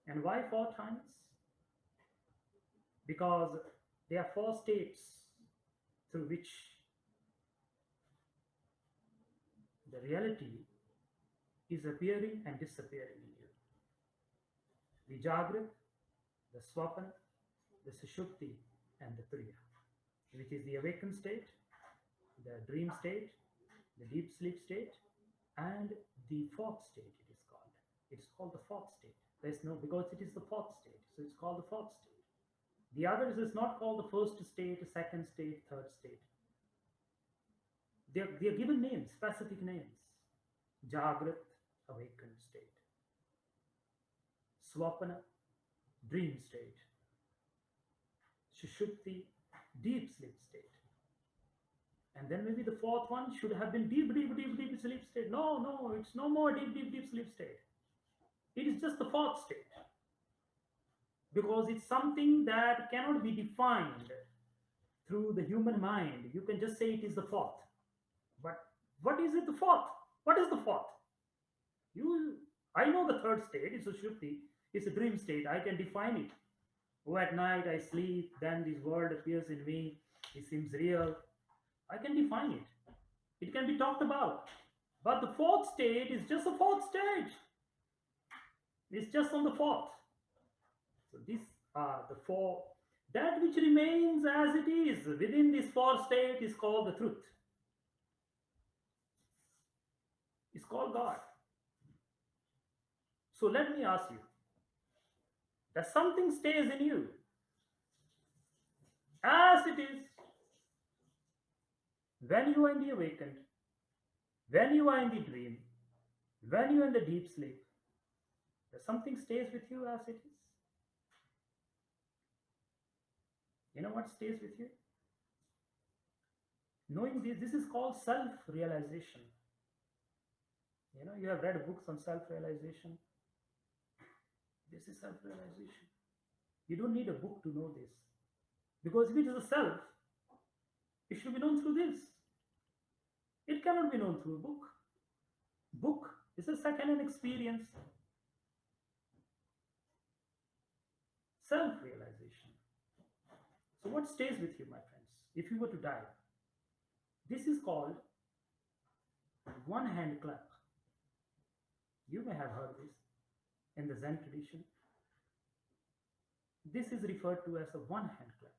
And why four times? Because there are four states through which the reality is appearing and disappearing in you. The Jagrat, the Swapana, the Sushupti, and the Turiya, which is the awakened state, the dream state, the deep sleep state, and the fourth state it is called. It's called the fourth state. There's no, because it is the fourth state, so it's called the fourth state. The others is not called the first state, second state, third state. They're given names, specific names. Jagrat, awakened state. Swapana, dream state. Shushupti, deep sleep state. And then maybe the fourth one should have been deep, deep, deep, deep sleep state. No, no, it's no more deep, deep, deep sleep state. It is just the fourth state. Because it's something that cannot be defined through the human mind. You can just say it is the fourth. But what is it the fourth? What is the fourth? I know the third state, it's a Shruti, it's a dream state. I can define it. Oh, at night I sleep, then this world appears in me, it seems real. I can define it. It can be talked about. But the fourth state is just a fourth stage. It's just on the fourth. So these are the four. That which remains as it is within this fourth state is called the truth. It's called God. So let me ask you, that something stays in you as it is when you are in the awakened, when you are in the dream, when you are in the deep sleep, that something stays with you as it is. You know what stays with you? Knowing this is called self-realization. You know, you have read books on self-realization. This is self-realization. You don't need a book to know this. Because if it is a self, it should be known through this. It cannot be known through a book. Book is a second-hand experience. Self-realization. So what stays with you, my friends? If you were to die, this is called one-hand clap. You may have heard this in the Zen tradition. This is referred to as a one-hand clap.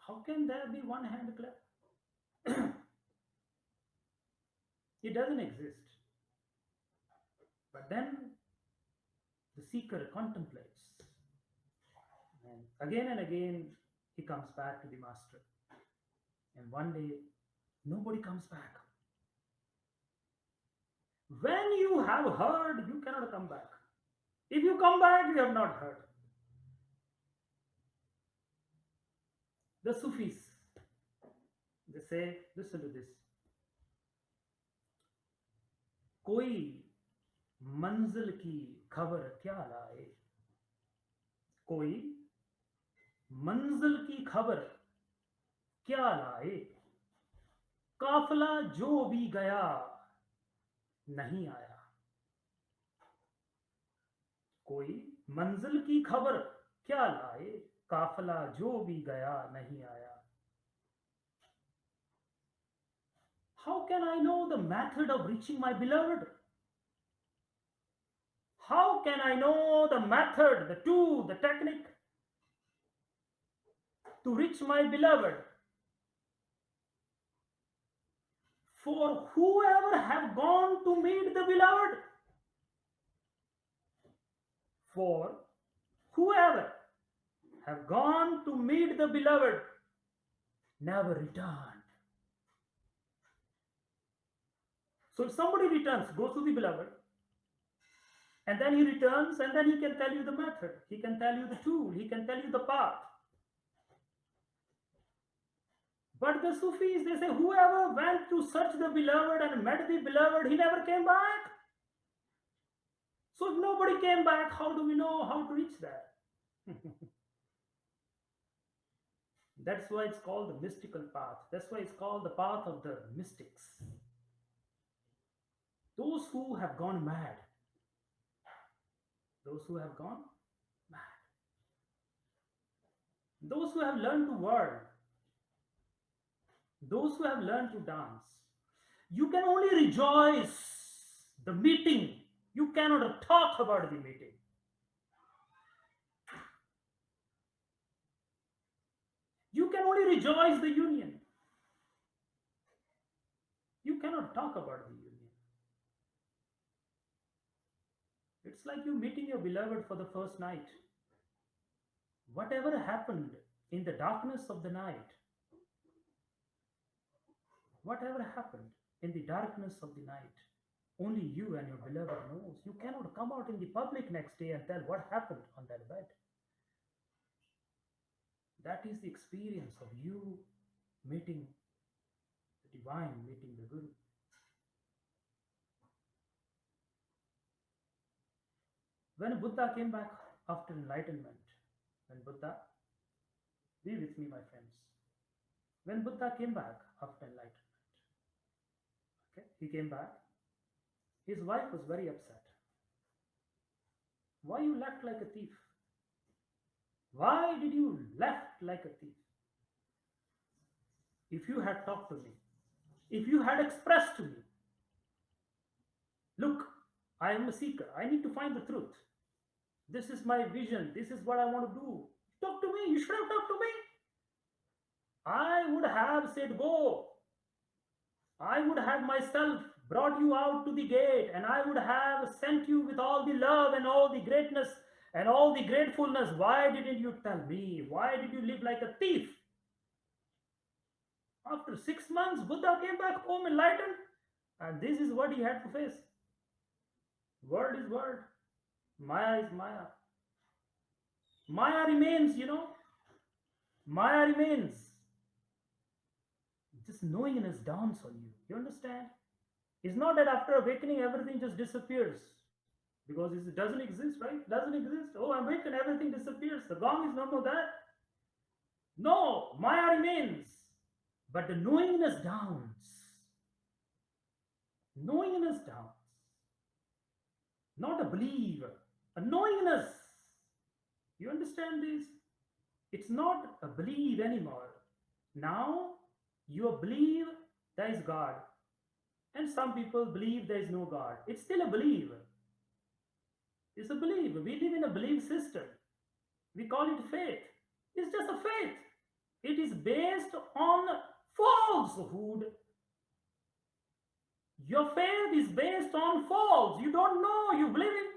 How can there be one-hand clap? It doesn't exist. But then the seeker contemplates. And again, he comes back to the master. And one day, nobody comes back. When you have heard, you cannot come back. If you come back, you have not heard. The Sufis, they say, listen to this. कोई मंजिल की खबर क्या लाए, कोई मंजिल की खबर क्या लाए, काफिला जो भी गया नहीं आया, कोई मंजिल की खबर क्या लाए, काफिला जो भी गया नहीं आया. How can I know the method of reaching my beloved? How can I know the method, the tool, the technique to reach my beloved? For whoever have gone to meet the beloved, for whoever have gone to meet the beloved never returned. So if somebody returns, goes to the beloved, and then he returns, and then he can tell you the method, he can tell you the tool, he can tell you the path. But the Sufis, they say, whoever went to search the beloved and met the beloved, he never came back. So if nobody came back, how do we know how to reach that? That's why it's called the mystical path. That's why it's called the path of the mystics. Those who have gone mad, Those who have gone mad, those who have learned to whirl, those who have learned to dance. You can only rejoice the meeting. You cannot talk about the meeting. You can only rejoice the union. You cannot talk about the union. It's like you meeting your beloved for the first night. Whatever happened in the darkness of the night, whatever happened in the darkness of the night, only you and your beloved knows. You cannot come out in the public next day and tell what happened on that bed. That is the experience of you meeting the divine, meeting the Guru. When Buddha came back after enlightenment, when Buddha, be with me, my friends, when Buddha came back after enlightenment, okay, he came back, his wife was very upset. Why you left like a thief? Why did you left like a thief? If you had talked to me, if you had expressed to me, look, I am a seeker, I need to find the truth. This is my vision, this is what I want to do. Talk to me, you should have talked to me. I would have said, go. I would have myself brought you out to the gate and I would have sent you with all the love and all the greatness and all the gratefulness. Why didn't you tell me? Why did you live like a thief? After 6 months, Buddha came back home enlightened, and this is what he had to face. Word is word, Maya is Maya. Maya remains, Maya remains. Just knowingness dawns on you. You understand? It's not that after awakening everything just disappears because it doesn't exist, right? It doesn't exist. Oh, I'm awakened, everything disappears. The gong is no more that. No, Maya remains. But the knowingness dawns. Knowingness dawns. Not a belief, a knowingness. You understand this? It's not a belief anymore. Now you believe there is God. And some people believe there is no God. It's still a belief. It's a belief. We live in a belief system. We call it faith. It's just a faith. It is based on falsehood. Your faith is based on false. You don't know, you believe it.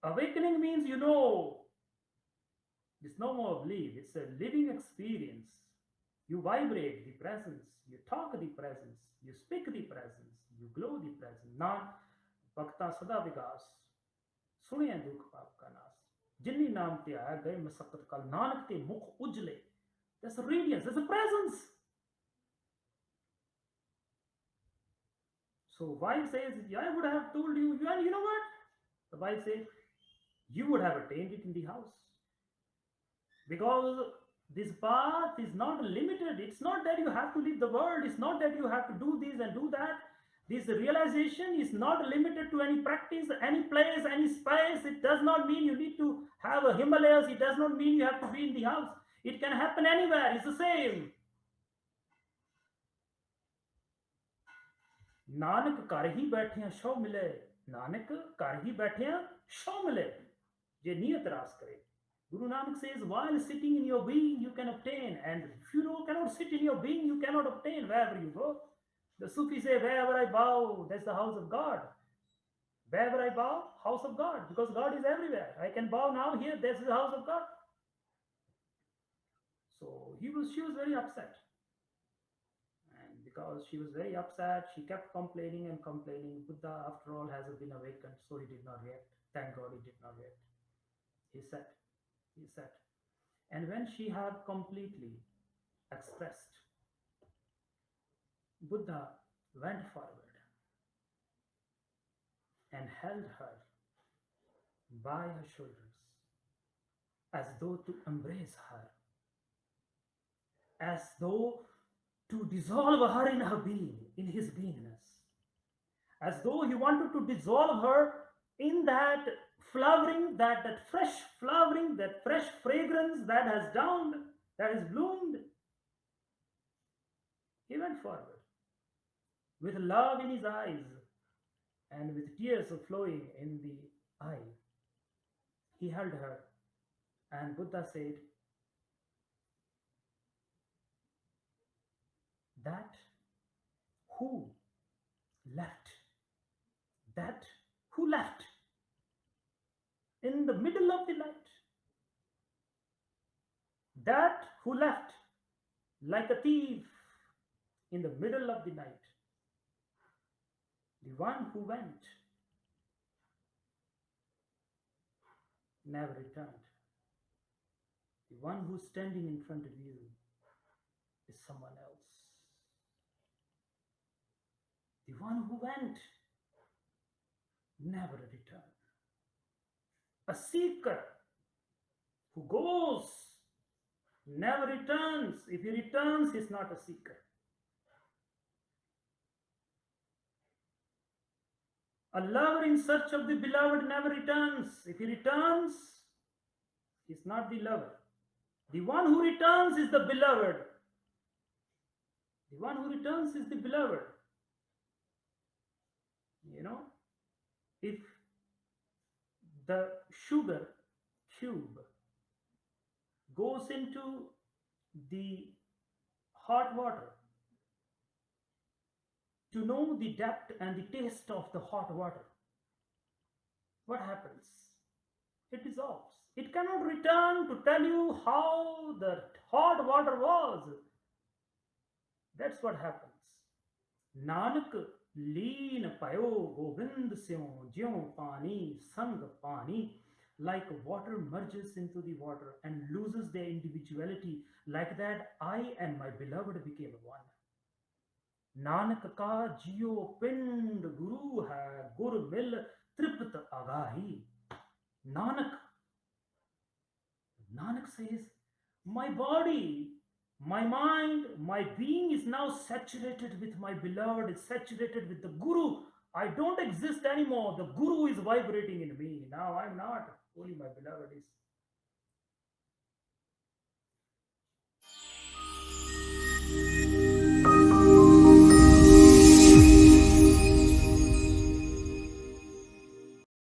Awakening means you know. It's no more belief, it's a living experience. You vibrate the presence, you talk the presence, you speak the presence, you glow the presence. Nan Bhakta Sada Vigas, Suniya Dukh Paap Ka Nas. Jinni Naam Te Aaya Gaye Masakat Kal Nanak Te Mukh Ujle. There's a radiance, there's a presence. So wife says, yeah, I would have told you, and you know what? The wife says, you would have attained it in the house. Because this path is not limited. It's not that you have to leave the world. It's not that you have to do this and do that. This realization is not limited to any practice, any place, any space. It does not mean you need to have a Himalayas. It does not mean you have to be in the house. It can happen anywhere. It's the same. Nanak कर ही बैठे शौ मिले नानक कर ही बैठे शौ मिले ये नियत रास करे. Guru Nanak says, while sitting in your being, you can obtain. And if you cannot sit in your being, you cannot obtain wherever you go. The Sufis say, wherever I bow, that's the house of God. Wherever I bow, house of God. Because God is everywhere. I can bow now here, this is the house of God. So she was very upset. And because she was very upset, she kept complaining and complaining. Buddha, after all, has been awakened, so he did not react. Thank God he did not react. He said, and when she had completely expressed, Buddha went forward and held her by her shoulders as though to embrace her, as though to dissolve her in her being, in his beingness, as though he wanted to dissolve her In that flowering, that fresh flowering, that fresh fragrance that has downed, that has bloomed, he went forward with love in his eyes and with tears flowing in the eye. He held her, and Buddha said, that who left, that who left in the middle of the night, that who left like a thief in the middle of the night, the one who went never returned. The one who's standing in front of you is someone else. The one who went never returned. A seeker who goes never returns. If he returns, he's not a seeker. A lover in search of the beloved never returns. If he returns, he's not the lover. The one who returns is the beloved. The one who returns is the beloved. You know, if the sugar cube goes into the hot water to know the depth and the taste of the hot water, what happens? It dissolves. It cannot return to tell you how the hot water was. That's what happens. Nanak लीन पयो गोविंद स्यों ज्यों पानी संग पानी, like water merges into the water and loses their individuality, like that I and my beloved became one. Nanak का जियो पिंड गुरु है, गुर मिल तृप्त आगाही. Nanak, Nanak says, my body, my mind, my being is now saturated with my beloved, is saturated with the Guru. I don't exist anymore. The Guru is vibrating in me. Now I'm not. Only my beloved is.